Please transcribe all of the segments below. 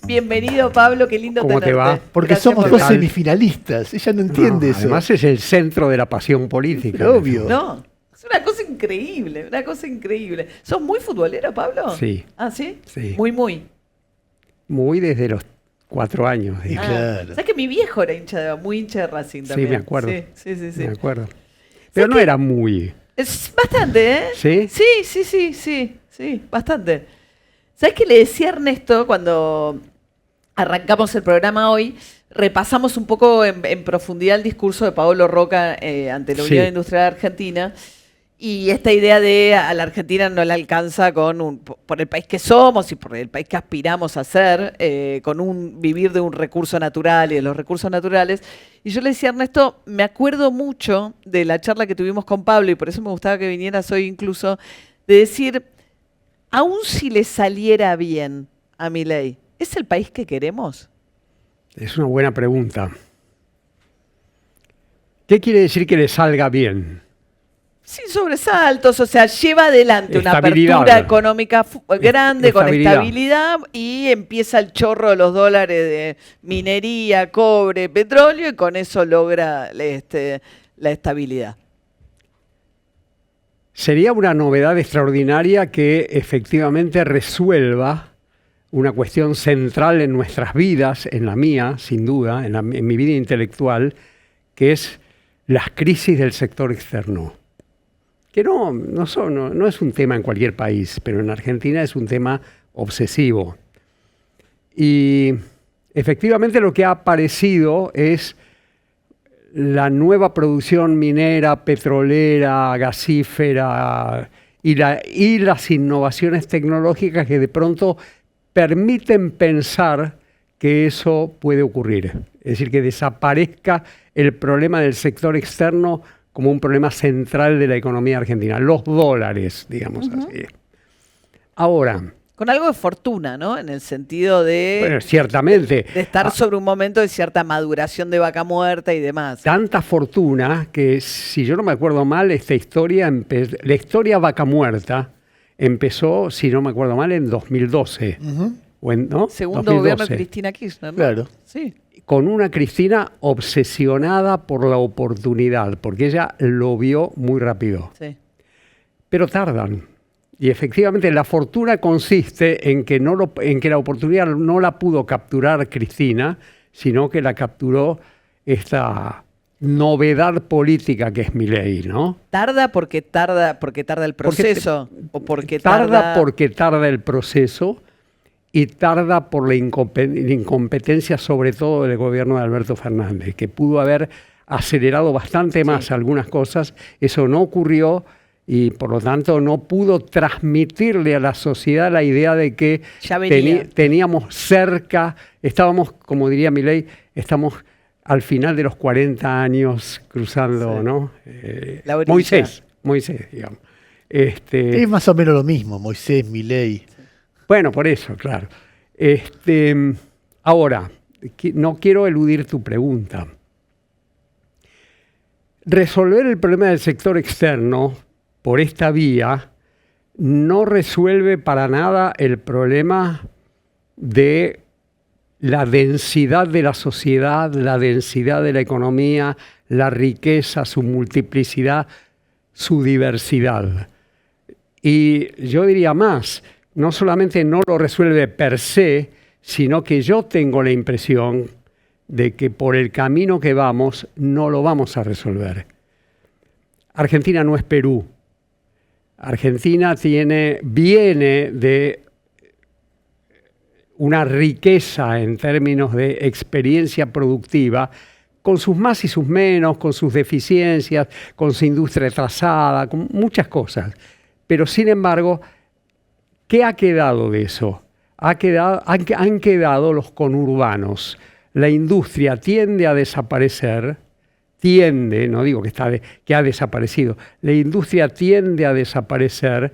Bienvenido, Pablo, qué lindo ¿Cómo tenerte. te va? Porque Gracias somos por dos venir. semifinalistas. Ella no entiende eso. Además es el centro de la pasión política. Pero obvio. No, es una cosa increíble, una cosa increíble. ¿Sos muy futbolero, Pablo? Sí. ¿Ah, sí? Sí. Muy. Muy desde los 4 años. Y digamos. claro. ¿Sabes que mi viejo era muy hincha de Racing Sí, también? me acuerdo. Sí. Me acuerdo. Pero no qué? era muy... Es bastante, ¿eh? ¿Sí? Sí, bastante. ¿Sabes qué le decía a Ernesto cuando arrancamos el programa hoy? Repasamos un poco en profundidad el discurso de Paolo Roca ante la Sí. Unión Industrial Argentina. Y esta idea de a la Argentina no le alcanza por el país que somos y por el país que aspiramos a ser, con un vivir de un recurso natural y de los recursos naturales. Y yo le decía a Ernesto, me acuerdo mucho de la charla que tuvimos con Pablo, y por eso me gustaba que vinieras hoy incluso, de decir, aun si le saliera bien a Milei, ¿es el país que queremos? Es una buena pregunta. ¿Qué quiere decir que le salga bien? Sin sobresaltos, o sea, lleva adelante una Estabilidad. apertura económica grande, con Estabilidad. estabilidad, y empieza el chorro de los dólares de minería, cobre, petróleo, y con eso logra la estabilidad. Sería una novedad extraordinaria que efectivamente resuelva una cuestión central en nuestras vidas, en la mía, sin duda, en mi vida intelectual, que es las crisis del sector externo. Que no es un tema en cualquier país, pero en Argentina es un tema obsesivo. Y efectivamente lo que ha aparecido es la nueva producción minera, petrolera, gasífera y las innovaciones tecnológicas que de pronto permiten pensar que eso puede ocurrir. Es decir, que desaparezca el problema del sector externo como un problema central de la economía argentina. Los dólares, digamos así. Ahora... Con algo de fortuna, ¿no? En el sentido Bueno, ciertamente. de estar sobre un momento de cierta maduración de vaca muerta y demás. Tanta fortuna que, si yo no me acuerdo mal, la historia vaca muerta empezó, si no me acuerdo mal, en 2012. ¿No? Segundo 2012. gobierno de Cristina Kirchner, ¿no? Claro. Sí. Con una Cristina obsesionada por la oportunidad, porque ella lo vio muy rápido. Sí. Pero tardan. Y efectivamente la fortuna consiste en que la oportunidad no la pudo capturar Cristina, sino que la capturó esta novedad política que es Milei, ¿no? ¿Tarda porque tarda el proceso? ¿O porque tarda porque tarda el proceso y tarda por la incompetencia sobre todo del gobierno de Alberto Fernández, que pudo haber acelerado bastante más algunas cosas. Eso no ocurrió y por lo tanto no pudo transmitirle a la sociedad la idea de que Ya venía. teníamos cerca, estábamos, como diría Milei, estamos al final de los 40 años cruzando, Sí. ¿no? La orilla. Moisés, digamos. Es más o menos lo mismo, Moisés, Milei. Bueno, por eso, claro. Ahora, no quiero eludir tu pregunta. Resolver el problema del sector externo por esta vía no resuelve para nada el problema de la densidad de la sociedad, la densidad de la economía, la riqueza, su multiplicidad, su diversidad. Y yo diría más, no solamente no lo resuelve per se, sino que yo tengo la impresión de que por el camino que vamos no lo vamos a resolver. Argentina no es Perú. Argentina viene de una riqueza en términos de experiencia productiva, con sus más y sus menos, con sus deficiencias, con su industria atrasada, con muchas cosas. Pero sin embargo, ¿qué ha quedado de eso? Han quedado los conurbanos. La industria tiende a desaparecer, no digo que ha desaparecido, la industria tiende a desaparecer,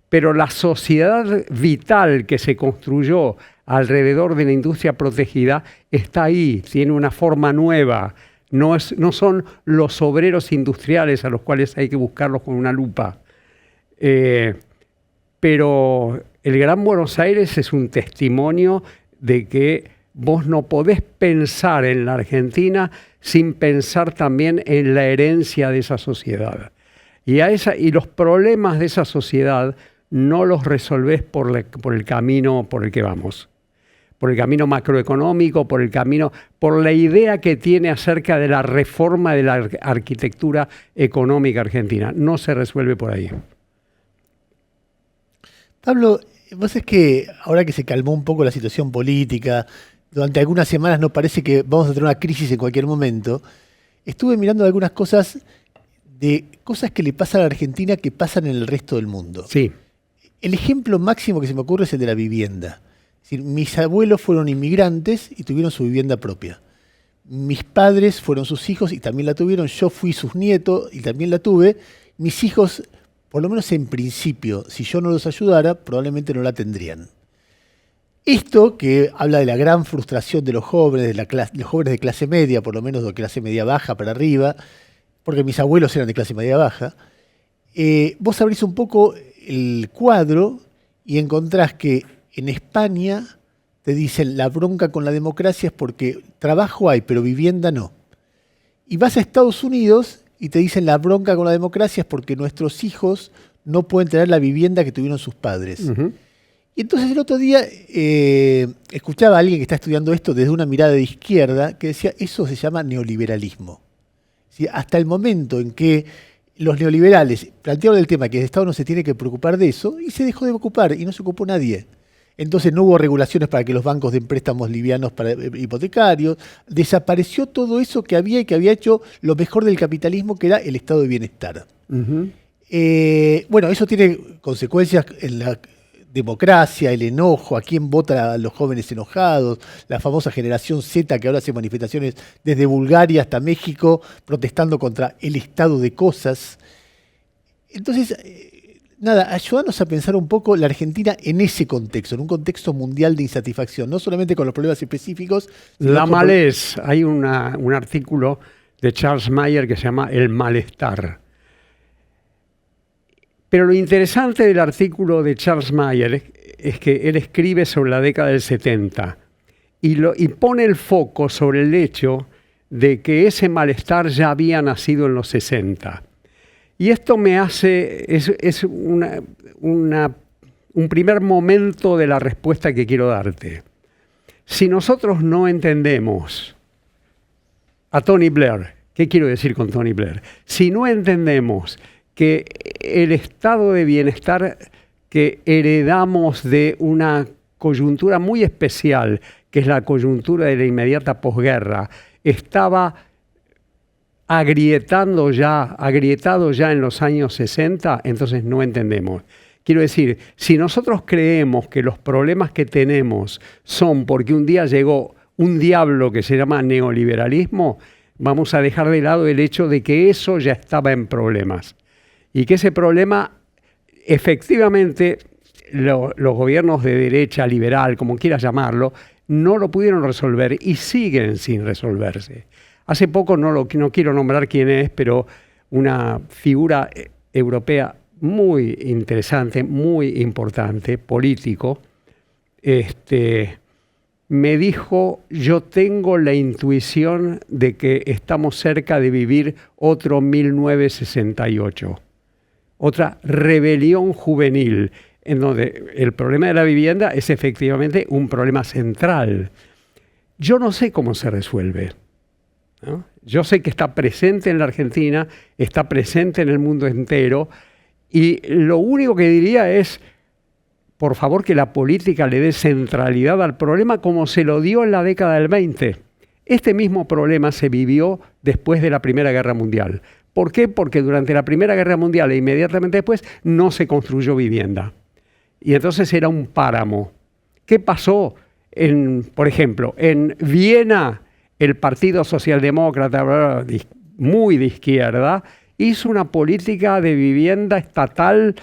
pero la sociedad vital que se construyó alrededor de la industria protegida está ahí, tiene una forma nueva. No son los obreros industriales a los cuales hay que buscarlos con una lupa. Pero el Gran Buenos Aires es un testimonio de que vos no podés pensar en la Argentina sin pensar también en la herencia de esa sociedad. Y los problemas de esa sociedad no los resolvés por el camino por el que vamos. Por el camino macroeconómico, por la idea que tiene acerca de la reforma de la arquitectura económica argentina. No se resuelve por ahí. Pablo, vos es que ahora que se calmó un poco la situación política, durante algunas semanas no parece que vamos a tener una crisis en cualquier momento, estuve mirando algunas cosas que le pasan a la Argentina que pasan en el resto del mundo. Sí. El ejemplo máximo que se me ocurre es el de la vivienda. Es decir, mis abuelos fueron inmigrantes y tuvieron su vivienda propia. Mis padres fueron sus hijos y también la tuvieron. Yo fui sus nietos y también la tuve. Mis hijos, por lo menos en principio, si yo no los ayudara, probablemente no la tendrían. Esto que habla de la gran frustración de los jóvenes, los jóvenes de clase media, por lo menos de clase media baja para arriba, porque mis abuelos eran de clase media baja, vos abrís un poco el cuadro y encontrás que en España te dicen la bronca con la democracia es porque trabajo hay, pero vivienda no. Y vas a Estados Unidos y te dicen la bronca con la democracia es porque nuestros hijos no pueden tener la vivienda que tuvieron sus padres. Uh-huh. Y entonces el otro día escuchaba a alguien que está estudiando esto desde una mirada de izquierda que decía, eso se llama neoliberalismo. ¿Sí? Hasta el momento en que los neoliberales plantearon el tema que el Estado no se tiene que preocupar de eso, y se dejó de ocupar, y no se ocupó nadie. Entonces no hubo regulaciones para que los bancos den préstamos livianos para hipotecarios, desapareció todo eso que había y que había hecho lo mejor del capitalismo, que era el estado de bienestar. Uh-huh. Bueno, eso tiene consecuencias en la democracia, el enojo, a quién vota a los jóvenes enojados, la famosa generación Z que ahora hace manifestaciones desde Bulgaria hasta México protestando contra el estado de cosas. Entonces, nada, ayúdanos a pensar un poco la Argentina en ese contexto, en un contexto mundial de insatisfacción, no solamente con los problemas específicos. La malez, hay un artículo de Charles Maier que se llama El malestar. Pero lo interesante del artículo de Charles Maier es que él escribe sobre la década del 70 y pone el foco sobre el hecho de que ese malestar ya había nacido en los 60. Y esto me hace, es un primer momento de la respuesta que quiero darte. Si nosotros no entendemos a Tony Blair, ¿qué quiero decir con Tony Blair? Si no entendemos que el estado de bienestar que heredamos de una coyuntura muy especial, que es la coyuntura de la inmediata posguerra, estaba agrietado ya en los años 60, entonces no entendemos. Quiero decir, si nosotros creemos que los problemas que tenemos son porque un día llegó un diablo que se llama neoliberalismo, vamos a dejar de lado el hecho de que eso ya estaba en problemas. Y que ese problema, efectivamente, los gobiernos de derecha, liberal, como quieras llamarlo, no lo pudieron resolver y siguen sin resolverse. Hace poco, no quiero nombrar quién es, pero una figura europea muy interesante, muy importante, político, me dijo, yo tengo la intuición de que estamos cerca de vivir otro 1968. Otra rebelión juvenil, en donde el problema de la vivienda es efectivamente un problema central. Yo no sé cómo se resuelve, ¿no? Yo sé que está presente en la Argentina, está presente en el mundo entero, y lo único que diría es, por favor, que la política le dé centralidad al problema como se lo dio en la década del 20. Este mismo problema se vivió después de la Primera Guerra Mundial. ¿Por qué? Porque durante la Primera Guerra Mundial e inmediatamente después no se construyó vivienda. Y entonces era un páramo. ¿Qué pasó? Por ejemplo, en Viena, el Partido Socialdemócrata, muy de izquierda, hizo una política de vivienda estatal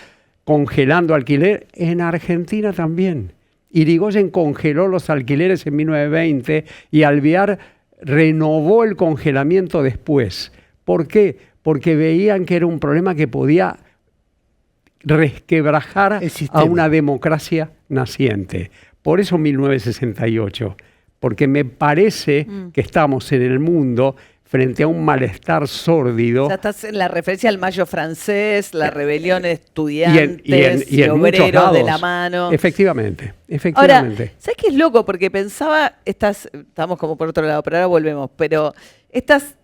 congelando alquiler. En Argentina también. Irigoyen congeló los alquileres en 1920 y Alvear renovó el congelamiento después. ¿Por qué? Porque veían que era un problema que podía resquebrajar El sistema. a una democracia naciente. Por eso 1968, porque me parece que estamos en el mundo frente a un malestar sórdido. O sea, estás en la referencia al Mayo francés, la rebelión de estudiantes y en muchos obreros lados. de la mano. Efectivamente. Ahora, ¿sabes qué es loco? Porque pensaba, estamos como por otro lado, pero ahora volvemos, pero estas,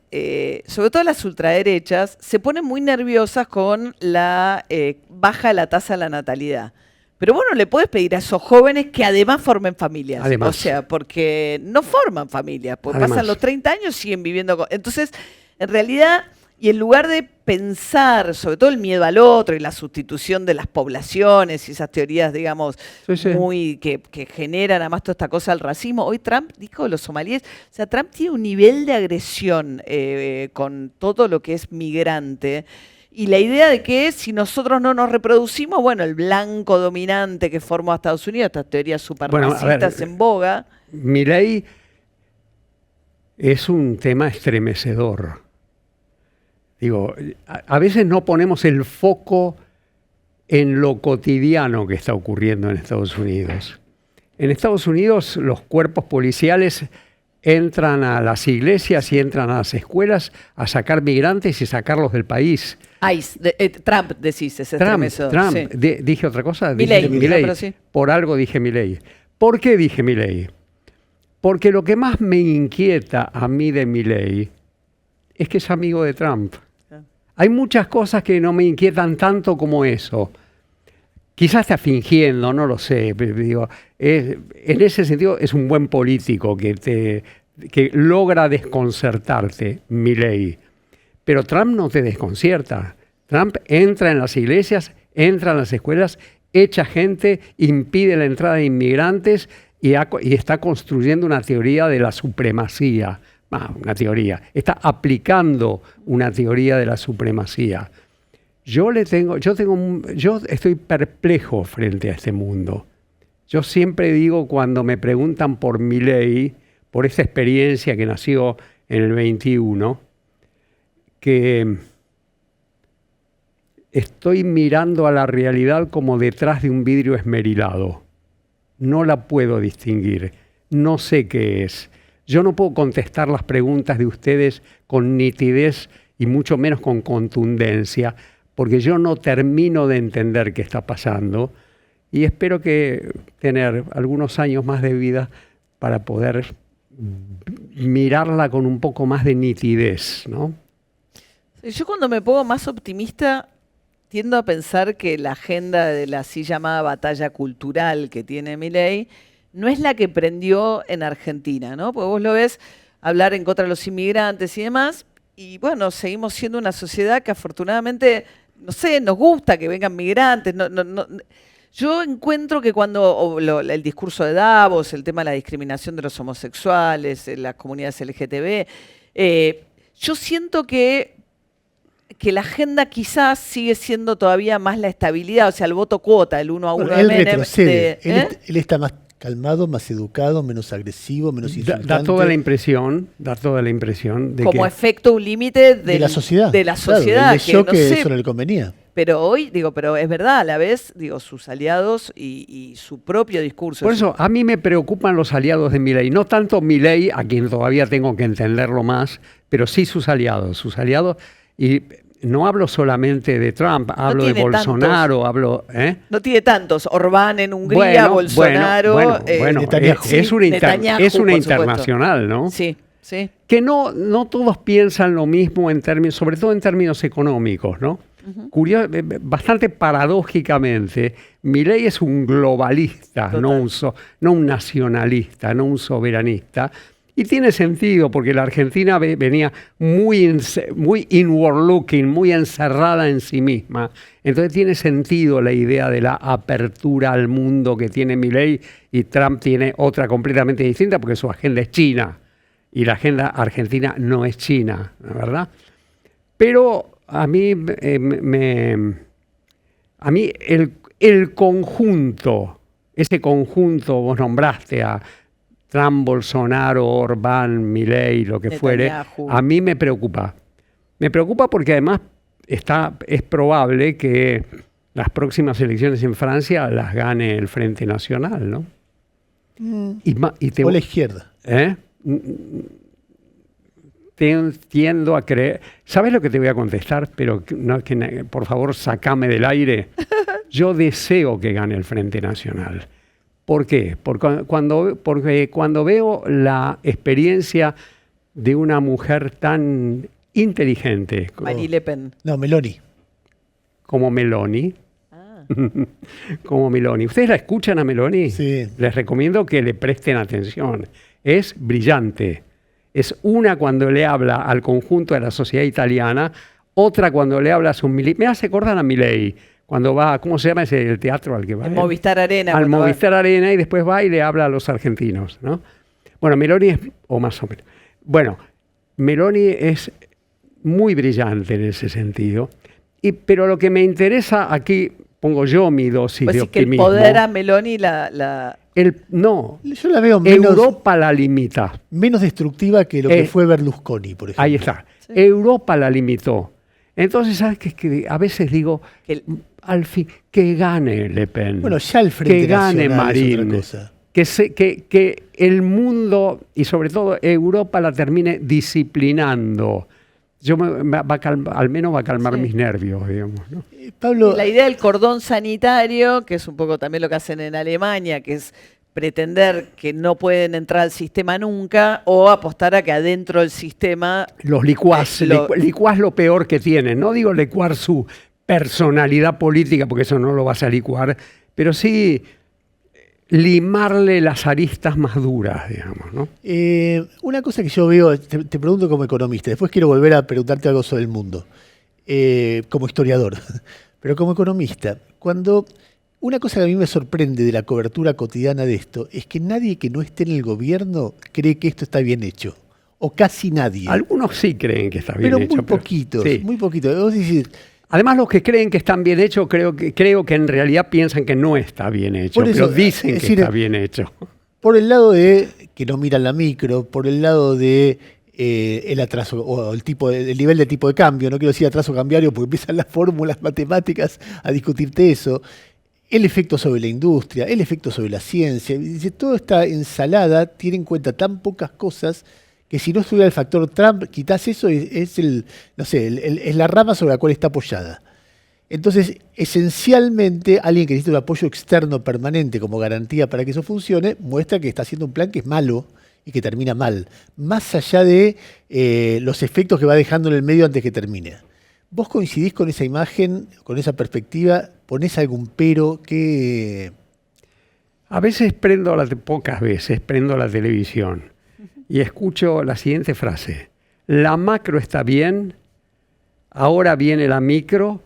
sobre todo las ultraderechas, se ponen muy nerviosas con la baja de la tasa de la natalidad. Pero vos no le podés pedir a esos jóvenes que además formen familias. Además. O sea, porque no forman familias, porque Además. pasan los 30 años y siguen viviendo con... Entonces, en realidad, y en lugar de pensar sobre todo el miedo al otro y la sustitución de las poblaciones y esas teorías, digamos, Sí. muy que generan además toda esta cosa del racismo, hoy Trump dijo de los somalíes, o sea, Trump tiene un nivel de agresión con todo lo que es migrante. Y la idea de que si nosotros no nos reproducimos, bueno, el blanco dominante que formó a Estados Unidos, estas teorías supremacistas en boga. Milei es un tema estremecedor. Digo, a veces no ponemos el foco en lo cotidiano que está ocurriendo en Estados Unidos. En Estados Unidos los cuerpos policiales entran a las iglesias y entran a las escuelas a sacar migrantes y sacarlos del país. Trump, decís, ese estremecedor. Trump. Sí. ¿Dije otra cosa? Milei, Dije Milei. no, pero sí. Por algo dije Milei. ¿Por qué dije Milei? Porque lo que más me inquieta a mí de Milei es que es amigo de Trump. Hay muchas cosas que no me inquietan tanto como eso. Quizás está fingiendo, no lo sé. Pero digo, en ese sentido es un buen político que logra desconcertarte, Milei. Pero Trump no te desconcierta. Trump entra en las iglesias, entra en las escuelas, echa gente, impide la entrada de inmigrantes y está construyendo una teoría de la supremacía. Una teoría. Está aplicando una teoría de la supremacía. Yo estoy perplejo frente a este mundo. Yo siempre digo cuando me preguntan por Milei, por esta experiencia que nació en el 21, que estoy mirando a la realidad como detrás de un vidrio esmerilado. No la puedo distinguir. No sé qué es. Yo no puedo contestar las preguntas de ustedes con nitidez y mucho menos con contundencia, porque yo no termino de entender qué está pasando y espero tener algunos años más de vida para poder mirarla con un poco más de nitidez, ¿no? Yo cuando me pongo más optimista tiendo a pensar que la agenda de la así llamada batalla cultural que tiene Milei no es la que prendió en Argentina, ¿no? Porque vos lo ves hablar en contra de los inmigrantes y demás, y bueno, seguimos siendo una sociedad que afortunadamente, no sé, nos gusta que vengan migrantes. Yo encuentro que cuando el discurso de Davos, el tema de la discriminación de los homosexuales, las comunidades LGTB, yo siento que la agenda quizás sigue siendo todavía más la estabilidad, o sea, el voto cuota, el 1 a 1 de él Menem. retrocede. Él está más calmado, más educado, menos agresivo, menos insultante. Da toda la impresión de como que efecto un límite de la sociedad. De la Claro, sociedad. él leyó que, que no sé, eso no le convenía. pero pero es verdad, a la vez, sus aliados y su propio discurso. Por eso, a mí me preocupan los aliados de Milei. No tanto Milei, a quien todavía tengo que entenderlo más, pero sí sus aliados. Y no hablo solamente de Trump, hablo de Bolsonaro, No tiene tantos. Orbán en Hungría, Bolsonaro. Es una internacional, ¿no? Sí, sí. Que no todos piensan lo mismo sobre todo en términos económicos, ¿no? Bastante paradójicamente, Milei es un globalista, no un nacionalista, no un soberanista. Y tiene sentido, porque la Argentina venía muy inward looking, muy encerrada en sí misma. Entonces tiene sentido la idea de la apertura al mundo que tiene Milei, y Trump tiene otra completamente distinta, porque su agenda es China. Y la agenda argentina no es China, ¿verdad? Pero a mí, el conjunto, ese conjunto, vos nombraste a Trump, Bolsonaro, Orbán, Milei, lo que fuere, a mí me preocupa. Me preocupa porque además es probable que las próximas elecciones en Francia las gane el Frente Nacional, ¿no? O la izquierda. ¿Eh? Tiendo a creer. ¿Sabes lo que te voy a contestar? Pero no, por favor, sacame del aire. Yo deseo que gane el Frente Nacional. ¿Por qué? Porque cuando veo la experiencia de una mujer tan inteligente Marine Le Pen. No, Meloni. como Meloni, como Meloni. ¿Ustedes la escuchan a Meloni? Sí. Les recomiendo que le presten atención. Es brillante. Es una cuando le habla al conjunto de la sociedad italiana, otra cuando le habla a sus militantes. Me hace acordar a Milei, cuando va, ¿cómo se llama el teatro al que va? En Movistar Arena. Al cuando va. Movistar Arena, y después va y le habla a los argentinos, ¿no? Bueno, Meloni es, o más o menos. Bueno, Meloni es muy brillante en ese sentido. Pero lo que me interesa aquí, pongo yo mi dosis Pues de sí, que el optimismo. poder a Meloni No, Yo la veo menos, Europa la limita. menos destructiva que lo que fue Berlusconi, por ejemplo. Ahí está. Sí. Europa la limitó. Entonces, ¿sabes qué? Que a veces digo, Que- al fin, que gane Le Pen. Bueno, ya el Frente que gane Nacional es otra Marín. cosa. Que el mundo, y sobre todo Europa, la termine disciplinando. Al menos va a calmar Sí. mis nervios, digamos, ¿no? Pablo, La idea del cordón sanitario, que es un poco también lo que hacen en Alemania, que es pretender que no pueden entrar al sistema nunca o apostar a que adentro del sistema... Los licuás, licuás lo peor que tienen. No digo licuar su personalidad política, porque eso no lo vas a licuar, pero sí limarle las aristas más duras, digamos, ¿no? una cosa que yo veo, te pregunto como economista, después quiero volver a preguntarte algo sobre el mundo, como historiador, pero como economista, una cosa que a mí me sorprende de la cobertura cotidiana de esto es que nadie que no esté en el gobierno cree que esto está bien hecho, o casi nadie. Algunos sí creen que está bien Pero hecho. muy poquitos, sí. muy poquitos. Vos decís, Además, los que creen que están bien hechos, creo que en realidad piensan que no está bien hecho, Por eso, pero dicen es que decir, está bien hecho. por el lado de que no miran la micro, por el lado de el atraso o el nivel de tipo de cambio, no quiero decir atraso cambiario porque empiezan las fórmulas matemáticas a discutirte eso, el efecto sobre la industria, el efecto sobre la ciencia, dice, toda esta ensalada tiene en cuenta tan pocas cosas que si no estuviera el factor Trump, quizás eso es la rama sobre la cual está apoyada. Entonces, esencialmente, alguien que necesita un apoyo externo permanente como garantía para que eso funcione, muestra que está haciendo un plan que es malo y que termina mal, más allá de los efectos que va dejando en el medio antes que termine. ¿Vos coincidís con esa imagen, con esa perspectiva? ¿Ponés algún pero? A veces pocas veces prendo la televisión y escucho la siguiente frase: la macro está bien, ahora viene la micro,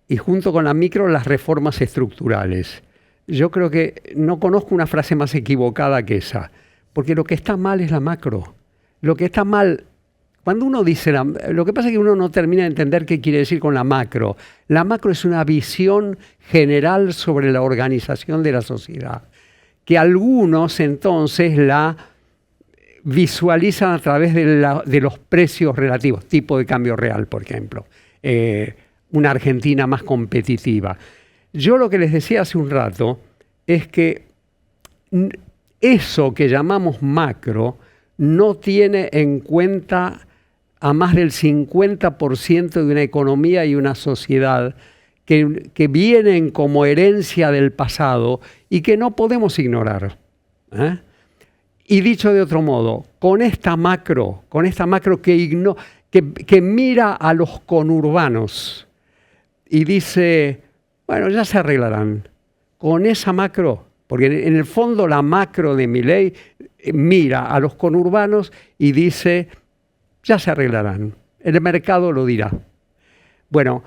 y junto con la micro las reformas estructurales. Yo creo que no conozco una frase más equivocada que esa, porque lo que está mal es la macro. Lo que está mal, cuando uno dice, lo que pasa es que uno no termina de entender qué quiere decir con la macro. La macro es una visión general sobre la organización de la sociedad, que algunos entonces la visualizan a través de los precios relativos, tipo de cambio real, por ejemplo. Una Argentina más competitiva. Yo lo que les decía hace un rato es que eso que llamamos macro no tiene en cuenta a más del 50% de una economía y una sociedad que vienen como herencia del pasado y que no podemos ignorar. Y dicho de otro modo, con esta macro que mira a los conurbanos y dice, bueno, ya se arreglarán. Con esa macro, porque en el fondo la macro de Milei mira a los conurbanos y dice, ya se arreglarán. El mercado lo dirá. Bueno,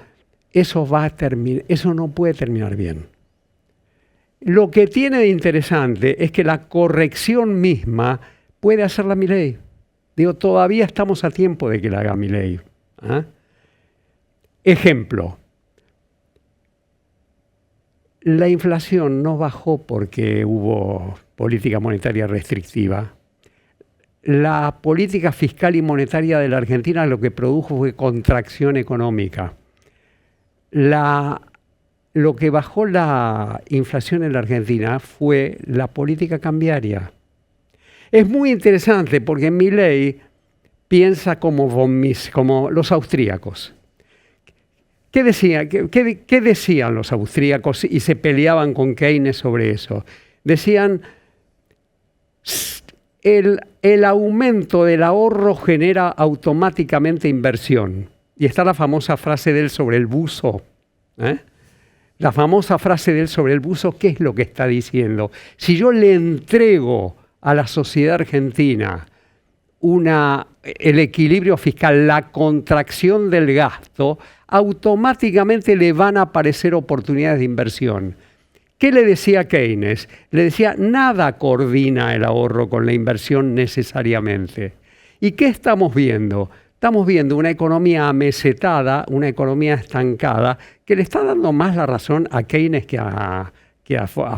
eso no puede terminar bien. Lo que tiene de interesante es que la corrección misma puede hacerla Milei. Digo, todavía estamos a tiempo de que la haga Milei. Ejemplo. La inflación no bajó porque hubo política monetaria restrictiva. La política fiscal y monetaria de la Argentina lo que produjo fue contracción económica. La lo que bajó la inflación en la Argentina fue la política cambiaria. Es muy interesante porque Milei piensa como los austríacos. ¿Qué decían los austríacos y se peleaban con Keynes sobre eso? Decían, el aumento del ahorro genera automáticamente inversión. Y está la famosa frase de él sobre el buzo. La famosa frase de él sobre el buzo, ¿qué es lo que está diciendo? Si yo le entrego a la sociedad argentina el equilibrio fiscal, la contracción del gasto, automáticamente le van a aparecer oportunidades de inversión. ¿Qué le decía Keynes? Le decía, nada coordina el ahorro con la inversión necesariamente. ¿Y qué estamos viendo? Estamos viendo una economía amesetada, una economía estancada, que le está dando más la razón a Keynes que a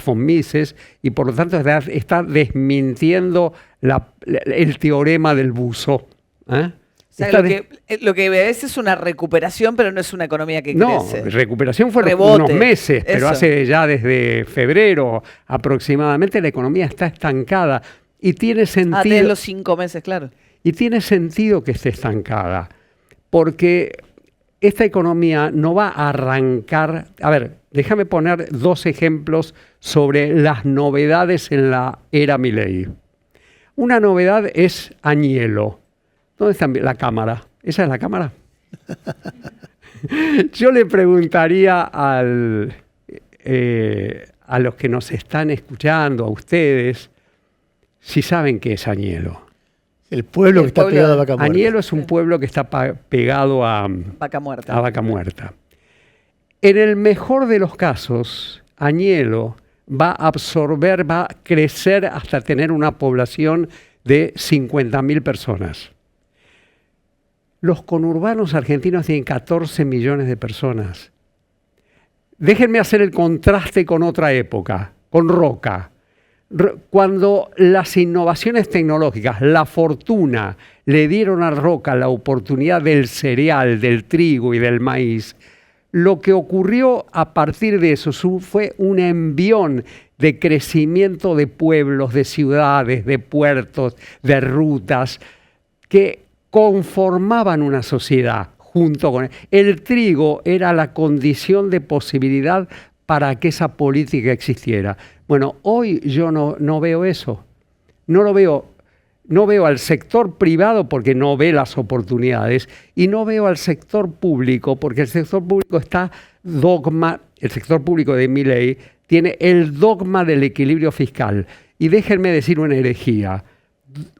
von Mises, y por lo tanto está desmintiendo el teorema del buzo. O sea, lo que ves es una recuperación, pero no es una economía que crece. No, recuperación fue Rebote, unos meses, pero eso. hace ya desde febrero aproximadamente la economía está estancada y tiene sentido. Desde los 5 meses, claro. Y tiene sentido que esté estancada, porque esta economía no va a arrancar. A ver, déjame poner 2 ejemplos sobre las novedades en la era Milei. Una novedad es Agnello. ¿Dónde está la cámara? ¿Esa es la cámara? Yo le preguntaría a los que nos están escuchando, a ustedes, si saben qué es Agnello. El pueblo que está pegado a Vaca Muerta. Agnello es un pueblo que está pegado a Vaca Muerta. A Vaca Muerta. En el mejor de los casos, Agnello va a absorber, va a crecer hasta tener una población de 50.000 personas. Los conurbanos argentinos tienen 14 millones de personas. Déjenme hacer el contraste con otra época, con Roca. Cuando las innovaciones tecnológicas, la fortuna, le dieron a Roca la oportunidad del cereal, del trigo y del maíz, lo que ocurrió a partir de eso fue un envión de crecimiento de pueblos, de ciudades, de puertos, de rutas, que conformaban una sociedad junto con él. El trigo era la condición de posibilidad para que esa política existiera. Bueno, hoy yo no veo eso. No veo al sector privado porque no ve las oportunidades y no veo al sector público porque el sector público el sector público de Milei tiene el dogma del equilibrio fiscal. Y déjenme decir una herejía.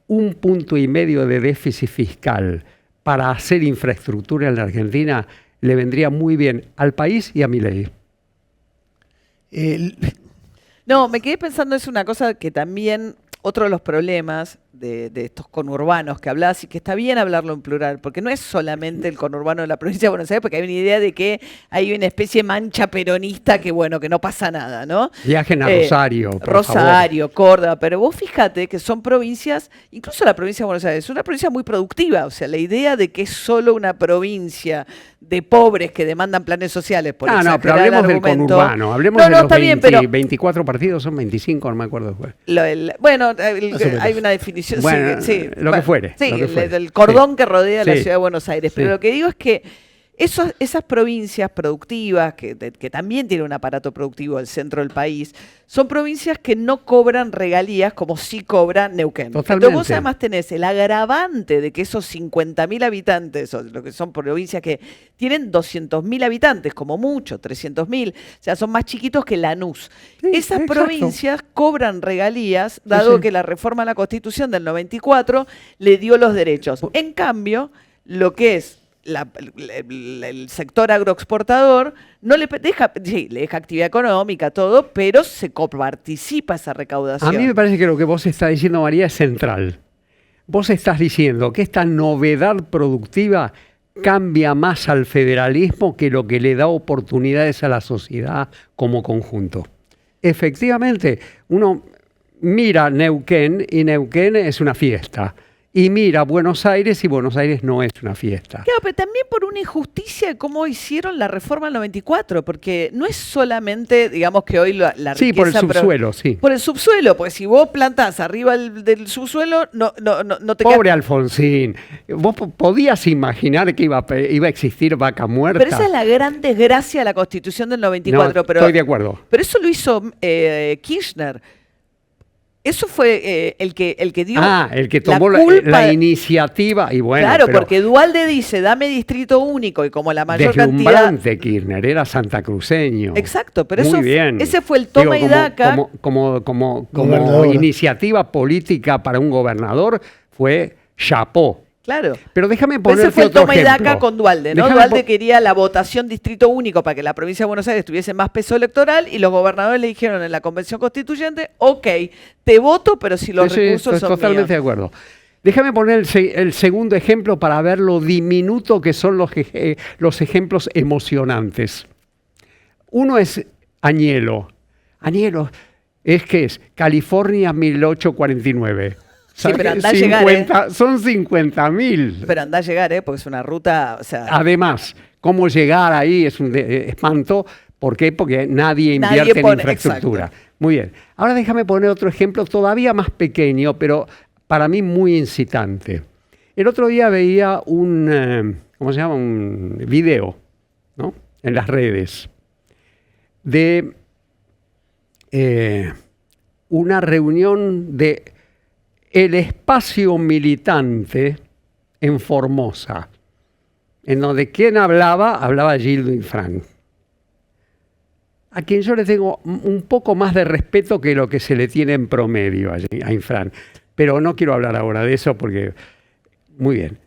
1,5 puntos de déficit fiscal para hacer infraestructura en la Argentina le vendría muy bien al país y a Milei. No, me quedé pensando, es una cosa que también, otro de los problemas de estos conurbanos que hablás, y que está bien hablarlo en plural, porque no es solamente el conurbano de la provincia de Buenos Aires, porque hay una idea de que hay una especie de mancha peronista que, bueno, que no pasa nada, ¿no? Viajen a Rosario, por Rosario, favor. Córdoba, pero vos fíjate que son provincias, incluso la provincia de Buenos Aires, es una provincia muy productiva, o sea, la idea de que es solo una provincia de pobres que demandan planes sociales, por pero exagerar hablemos el del argumento. conurbano, hablemos de los 24 partidos, son 25, no me acuerdo después. Hay una definición. Bueno, sí, lo que fuere. Sí, lo que fuere. el cordón que rodea la ciudad de Buenos Aires. Sí. Pero lo que digo es que esas provincias productivas, que también tienen un aparato productivo al centro del país, son provincias que no cobran regalías como sí cobra Neuquén. Totalmente. Entonces vos además tenés el agravante de que esos 50.000 habitantes, o lo que son provincias que tienen 200.000 habitantes, como mucho, 300.000, o sea, son más chiquitos que Lanús. Sí, Esas exacto. provincias cobran regalías, dado que la reforma a la Constitución del 94 le dio los derechos. En cambio, lo que es el sector agroexportador no le deja, sí, le deja actividad económica, todo, pero se coparticipa esa recaudación. A mí me parece que lo que vos estás diciendo, María, es central. Vos estás diciendo que esta novedad productiva cambia más al federalismo que lo que le da oportunidades a la sociedad como conjunto. Efectivamente, uno mira Neuquén y Neuquén es una fiesta. y mira Buenos Aires y Buenos Aires no es una fiesta. Claro, pero también por una injusticia de cómo hicieron la reforma del 94, porque no es solamente, digamos que hoy la Sí, por el riqueza, subsuelo, sí. por el subsuelo, porque si vos plantás arriba del subsuelo, no te Pobre Alfonsín, vos podías imaginar que iba a existir vaca muerta. Pero esa es la gran desgracia de la Constitución del 94. No, estoy de acuerdo. Pero eso lo hizo Kirchner. Eso fue el que dio El que tomó la culpa. la iniciativa y bueno. Claro, pero porque Duhalde dice, dame distrito único y como la mayor cantidad... deslumbrante Kirchner, era santacruceño. Exacto, pero Muy eso, bien. ese fue el toma y daca. Como Gobernador. iniciativa política para un gobernador fue chapó. Claro. Pero déjame Pero ese ponerte fue el otro toma y ejemplo. daca con Duhalde, ¿no? Déjame Duhalde quería la votación distrito único para que la provincia de Buenos Aires tuviese más peso electoral y los gobernadores le dijeron en la convención constituyente, ok, te voto, pero si los recursos estoy son totalmente míos. de acuerdo. Déjame poner el segundo ejemplo para ver lo diminuto que son los ejemplos emocionantes. Uno es Agnello. Agnello es California 1849. Sí, pero andá a llegar, Son 50.000. Pero anda a llegar, porque es una ruta, o sea... Además, cómo llegar ahí es un espanto. ¿Por qué? Porque nadie invierte en infraestructura. Exacto. Muy bien. Ahora déjame poner otro ejemplo todavía más pequeño, pero para mí muy incitante. El otro día veía un video, ¿no? En las redes de una reunión de el espacio militante en Formosa, en donde ¿quién hablaba? Hablaba Gildo Infran, a quien yo le tengo un poco más de respeto que lo que se le tiene en promedio a Infran. Pero no quiero hablar ahora de eso porque... Muy bien.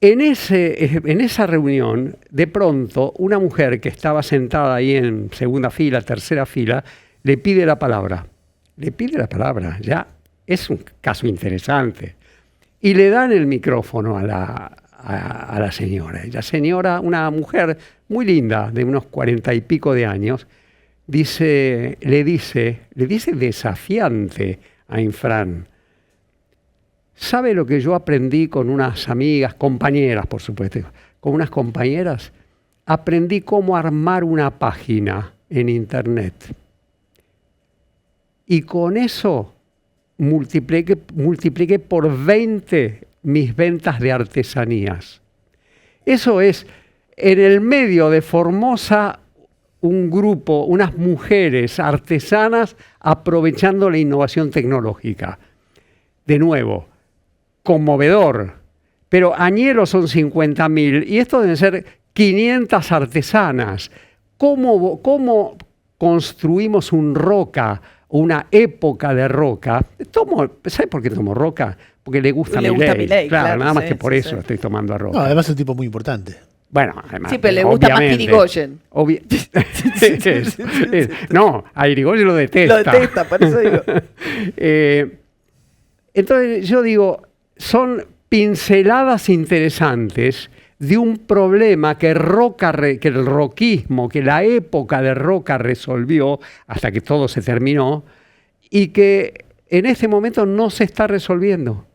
En esa reunión, de pronto, una mujer que estaba sentada ahí en segunda fila, tercera fila, le pide la palabra. Le pide la palabra, ya es un caso interesante. Y le dan el micrófono a la señora. Y la señora, una mujer muy linda, de unos 40 y pico de años, le dice desafiante a Infran: ¿sabe lo que yo aprendí con unas amigas, compañeras, por supuesto? Con unas compañeras, aprendí cómo armar una página en Internet. Y con eso multipliqué por 20 mis ventas de artesanías. Eso es, en el medio de Formosa, un grupo, unas mujeres artesanas aprovechando la innovación tecnológica. De nuevo, conmovedor, pero Agnello son 50.000 y esto deben ser 500 artesanas. ¿Cómo construimos un Roca, una época de Roca? ¿Sabe por qué tomo Roca? Porque le gusta Milei. Claro, nada más que por eso estoy tomando a Roca. No, además es un tipo muy importante. Bueno, además, Sí, pero le gusta más Irigoyen. No, a Irigoyen lo detesta. Lo detesta, por eso digo. Entonces yo digo, son pinceladas interesantes de un problema que el roquismo, que la época de Roca resolvió hasta que todo se terminó y que en este momento no se está resolviendo.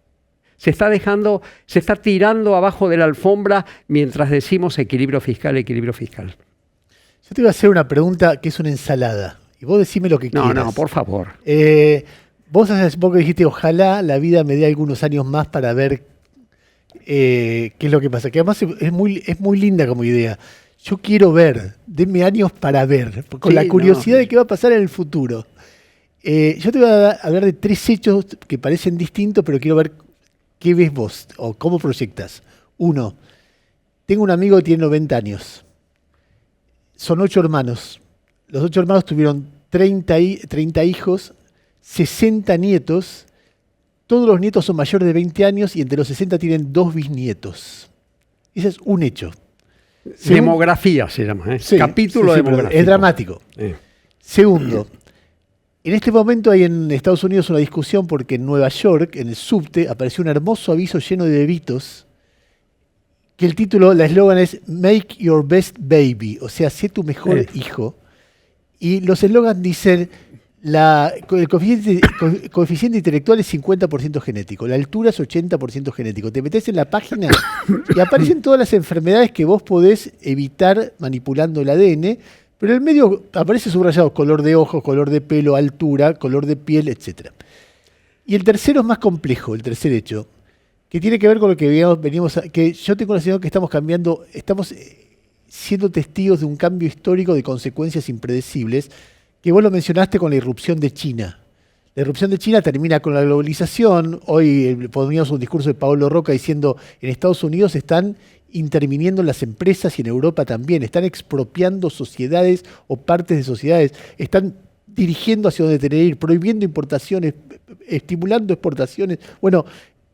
Se está tirando abajo de la alfombra mientras decimos equilibrio fiscal, equilibrio fiscal. Yo te iba a hacer una pregunta que es una ensalada. Y vos decime lo que quieras. No, por favor. Vos hace poco dijiste, ojalá la vida me dé algunos años más para ver qué es lo que pasa. Que además es muy linda como idea. Yo quiero ver, denme años para ver, con la curiosidad de qué va a pasar en el futuro. Yo te voy a hablar de 3 hechos que parecen distintos, pero quiero ver qué ves vos o cómo proyectas. 1, tengo un amigo que tiene 90 años. Son 8 hermanos. Los 8 hermanos tuvieron 30 hijos, 60 nietos. Todos los nietos son mayores de 20 años y entre los 60 tienen 2 bisnietos. Ese es un hecho. Demografía se llama, ¿eh? Sí, Capítulo demográfico. Es dramático. Segundo, en este momento hay en Estados Unidos una discusión porque en Nueva York, en el subte, apareció un hermoso aviso lleno de bebitos que el título, la eslogan es Make Your Best Baby, o sea, sé tu mejor hijo. Y los eslogans dicen, El coeficiente intelectual es 50% genético, la altura es 80% genético. Te metes en la página y aparecen todas las enfermedades que vos podés evitar manipulando el ADN, pero en el medio aparece subrayado color de ojos, color de pelo, altura, color de piel, etc. Y el tercero es más complejo, el tercer hecho, que tiene que ver con lo que que yo tengo la sensación que estamos cambiando, estamos siendo testigos de un cambio histórico de consecuencias impredecibles, que vos lo mencionaste con la irrupción de China. La irrupción de China termina con la globalización. Hoy poníamos un discurso de Paolo Roca diciendo en Estados Unidos están interviniendo en las empresas y en Europa también, están expropiando sociedades o partes de sociedades, están dirigiendo hacia donde tener que ir, prohibiendo importaciones, estimulando exportaciones. Bueno,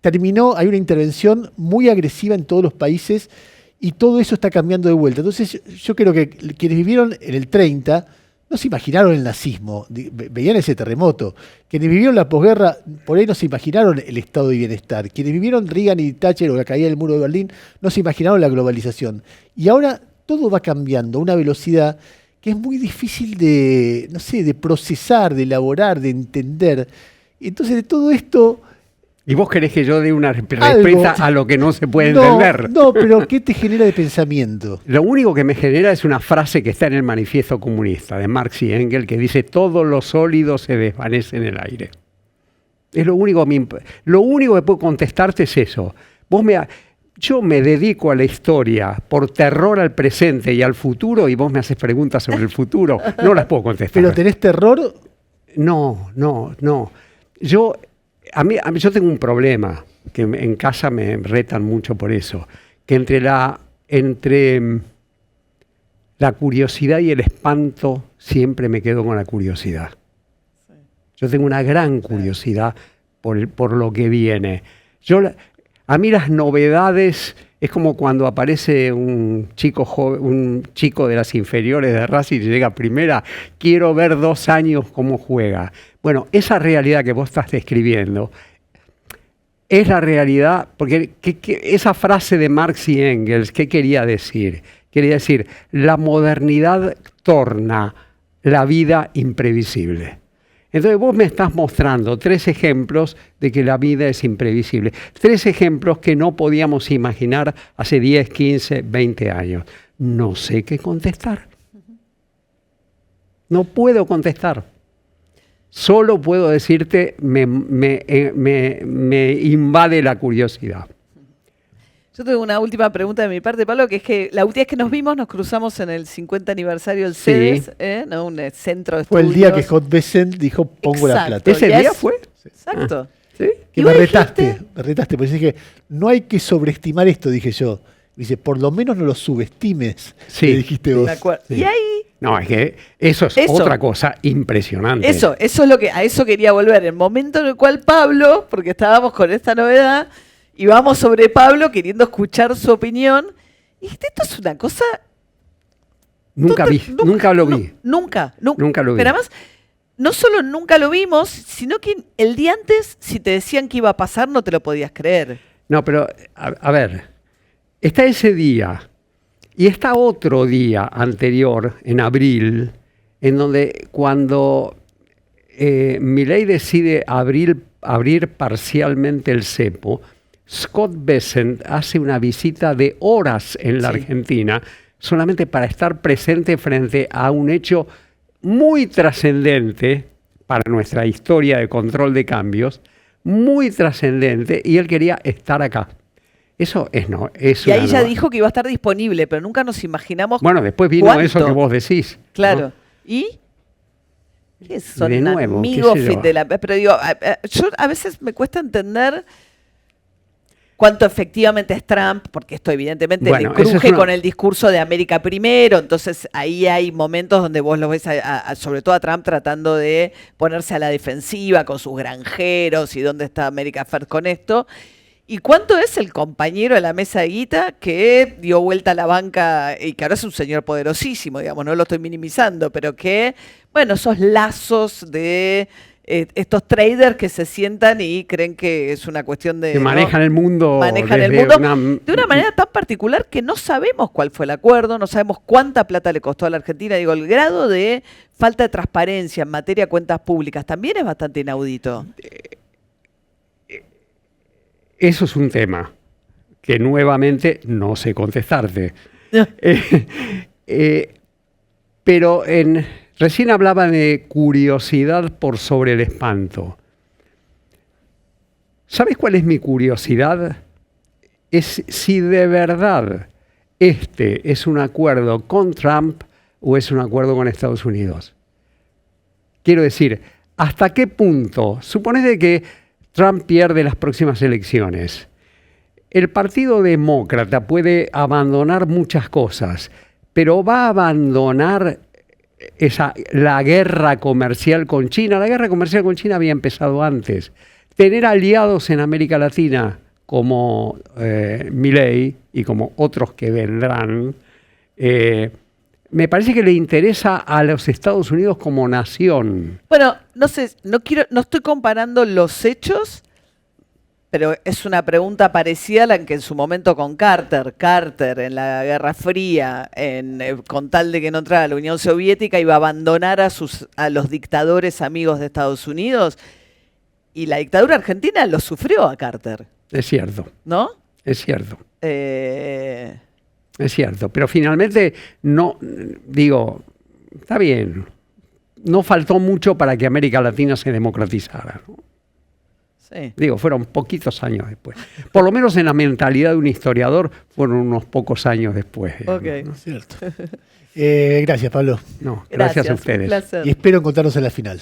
hay una intervención muy agresiva en todos los países y todo eso está cambiando de vuelta. Entonces yo creo que quienes vivieron en el 30 no se imaginaron el nazismo, veían ese terremoto. Quienes vivieron la posguerra, por ahí no se imaginaron el estado de bienestar. Quienes vivieron Reagan y Thatcher o la caída del muro de Berlín, no se imaginaron la globalización. Y ahora todo va cambiando a una velocidad que es muy difícil de, no sé, de procesar, de elaborar, de entender. Entonces de todo esto... ¿Y vos querés que yo dé una respuesta a lo que no se puede entender? No, pero ¿qué te genera de pensamiento? Lo único que me genera es una frase que está en el Manifiesto Comunista de Marx y Engels que dice: todos los sólidos se desvanecen en el aire. Es lo único que puedo contestarte es eso. Yo me dedico a la historia por terror al presente y al futuro y vos me haces preguntas sobre el futuro. No las puedo contestar. ¿Pero tenés terror? No. Yo tengo un problema, que en casa me retan mucho por eso, que entre la curiosidad y el espanto siempre me quedo con la curiosidad. Sí. Yo tengo una gran curiosidad por lo que viene. A mí las novedades es como cuando aparece un chico de las inferiores de Racing y llega a primera, quiero ver 2 años cómo juega. Bueno, esa realidad que vos estás describiendo es la realidad, porque esa frase de Marx y Engels, ¿qué quería decir? Quería decir, la modernidad torna la vida imprevisible. Entonces vos me estás mostrando 3 ejemplos de que la vida es imprevisible. 3 ejemplos que no podíamos imaginar hace 10, 15, 20 años. No sé qué contestar. No puedo contestar. Solo puedo decirte, me invade la curiosidad. Yo tengo una última pregunta de mi parte, Pablo, que es que la última vez que nos vimos, nos cruzamos en el 50 aniversario del CEDES, ¿no? Un centro de estudios. Fue el día que Scott Bessent dijo, pongo la plata. ¿Ese día fue? Exacto. ¿Sí? Que me retaste, porque dije, no hay que sobreestimar esto, dije yo. Dice, por lo menos no lo subestimes, sí, le dijiste vos. Sí. Y ahí... No, es que eso es otra cosa impresionante. Eso es lo que, a eso quería volver. El momento en el cual Pablo, porque estábamos con esta novedad, y vamos sobre Pablo queriendo escuchar su opinión. Y esto es una cosa... Nunca lo vi. Nunca lo vi. Pero además, no solo nunca lo vimos, sino que el día antes, si te decían que iba a pasar, no te lo podías creer. No, pero, a ver, está ese día y está otro día anterior, en abril, en donde cuando Milei decide abrir parcialmente el cepo, Scott Bessent hace una visita de horas en la Argentina solamente para estar presente frente a un hecho muy trascendente para nuestra historia de control de cambios, muy trascendente, y él quería estar acá. Eso es y ahí ya dijo que iba a estar disponible, pero nunca nos imaginamos. Bueno, después vino eso que vos decís. Claro. ¿No? ¿Y? ¿Qué son de nuevo, amigos de la... Pero digo, yo a veces me cuesta entender cuánto efectivamente es Trump, porque esto evidentemente le cruje con el discurso de América primero, entonces ahí hay momentos donde vos lo ves, sobre todo a Trump, tratando de ponerse a la defensiva con sus granjeros y dónde está América First con esto. ¿Y cuánto es el compañero de la mesa de guita que dio vuelta a la banca y que ahora es un señor poderosísimo, digamos, no lo estoy minimizando, pero que, bueno, esos lazos de estos traders que se sientan y creen que es una cuestión de... Que manejan el mundo, manejan el desde mundo de una manera tan particular que no sabemos cuál fue el acuerdo, no sabemos cuánta plata le costó a la Argentina. Digo, el grado de falta de transparencia en materia de cuentas públicas también es bastante inaudito. Eso es un tema que nuevamente no sé contestarte. Pero recién hablaba de curiosidad por sobre el espanto. ¿Sabes cuál es mi curiosidad? Es si de verdad este es un acuerdo con Trump o es un acuerdo con Estados Unidos. Quiero decir, ¿hasta qué punto? Suponete que Trump pierde las próximas elecciones. El Partido Demócrata puede abandonar muchas cosas, pero va a abandonar la guerra comercial con China. La guerra comercial con China había empezado antes. Tener aliados en América Latina como Milei y como otros que vendrán, me parece que le interesa a los Estados Unidos como nación. Bueno, no sé, no estoy comparando los hechos, pero es una pregunta parecida a la que en su momento con Carter en la Guerra Fría, con tal de que no entrara a la Unión Soviética, iba a abandonar a los dictadores amigos de Estados Unidos. Y la dictadura argentina lo sufrió a Carter. Es cierto. ¿No? Es cierto. Es cierto. Pero finalmente, no, digo, está bien. No faltó mucho para que América Latina se democratizara, ¿no? Sí. Digo, fueron poquitos años después. Por lo menos en la mentalidad de un historiador, fueron unos pocos años después. Okay. ¿No? Cierto. Gracias, Pablo. No, gracias a ustedes. Un placer. Y espero encontrarnos en la final.